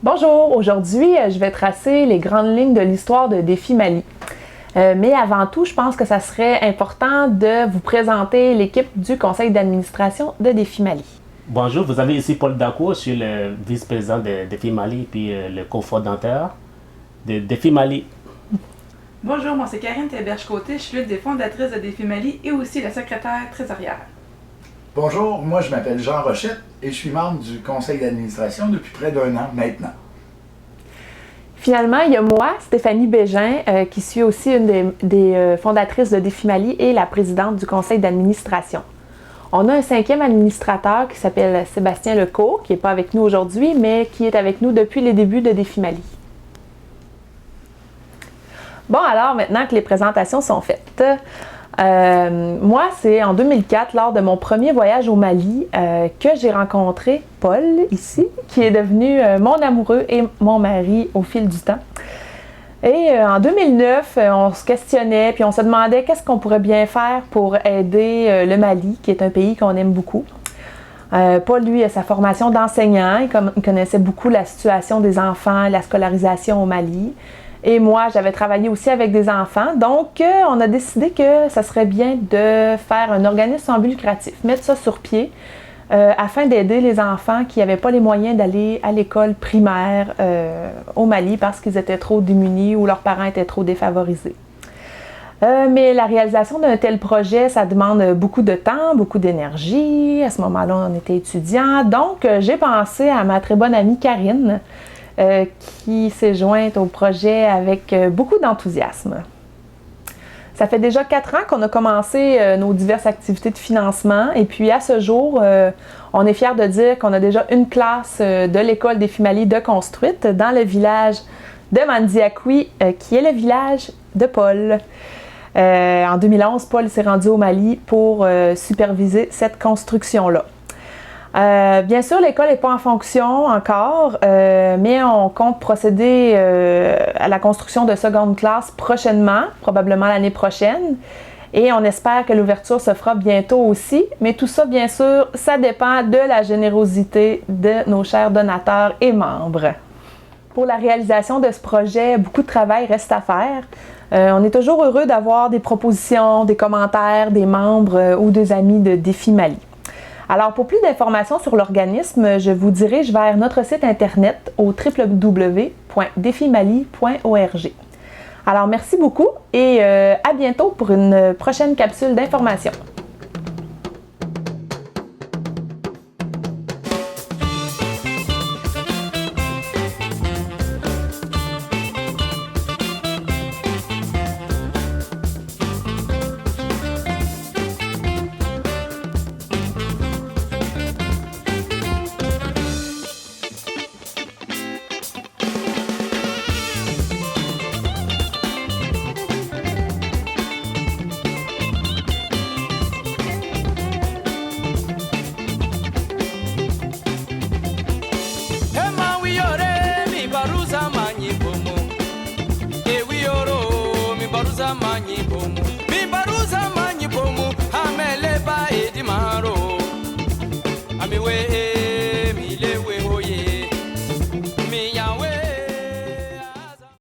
Bonjour, aujourd'hui je vais tracer les grandes lignes de l'histoire de Défi Mali. Mais avant tout, je pense que ça serait important de vous présenter l'équipe du conseil d'administration de Défi Mali. Bonjour, vous avez ici Paul Dacour, je suis le vice-président de Défi Mali puis le cofondateur de Défi Mali. Bonjour, moi c'est Karine Théberge-Côté, je suis l'une des fondatrices de Défi Mali et aussi la secrétaire trésorière. Bonjour, moi je m'appelle Jean Rochette et je suis membre du conseil d'administration depuis près d'1 an maintenant. Finalement, il y a moi, Stéphanie Bégin, qui suis aussi une des fondatrices de Défi Mali et la présidente du conseil d'administration. On a un 5e administrateur qui s'appelle Sébastien Lecourt, qui n'est pas avec nous aujourd'hui, mais qui est avec nous depuis les débuts de Défi Mali. Bon, alors maintenant que les présentations sont faites, moi, c'est en 2004, lors de mon premier voyage au Mali, que j'ai rencontré Paul, ici, qui est devenu mon amoureux et mon mari au fil du temps. Et en 2009, on se questionnait, puis on se demandait qu'est-ce qu'on pourrait bien faire pour aider le Mali, qui est un pays qu'on aime beaucoup. Paul, lui, a sa formation d'enseignant, il connaissait beaucoup la situation des enfants, la scolarisation au Mali. Et moi, j'avais travaillé aussi avec des enfants, donc on a décidé que ça serait bien de faire un organisme sans but lucratif, mettre ça sur pied afin d'aider les enfants qui n'avaient pas les moyens d'aller à l'école primaire au Mali parce qu'ils étaient trop démunis ou leurs parents étaient trop défavorisés. Mais la réalisation d'un tel projet, ça demande beaucoup de temps, beaucoup d'énergie. À ce moment-là, on était étudiants, donc j'ai pensé à ma très bonne amie Karine, qui s'est jointe au projet avec beaucoup d'enthousiasme. Ça fait déjà 4 ans qu'on a commencé nos diverses activités de financement et puis à ce jour, on est fiers de dire qu'on a déjà une classe de l'école Défi Mali de construite dans le village de Mandiakoui, qui est le village de Paul. En 2011, Paul s'est rendu au Mali pour superviser cette construction-là. Bien sûr, l'école n'est pas en fonction encore, mais on compte procéder à la construction de seconde classe prochainement, probablement l'année prochaine. Et on espère que l'ouverture se fera bientôt aussi. Mais tout ça, bien sûr, ça dépend de la générosité de nos chers donateurs et membres. Pour la réalisation de ce projet, beaucoup de travail reste à faire. On est toujours heureux d'avoir des propositions, des commentaires des membres ou des amis de Défi Mali. Alors, pour plus d'informations sur l'organisme, je vous dirige vers notre site internet au www.defimali.org. Alors, merci beaucoup et à bientôt pour une prochaine capsule d'information.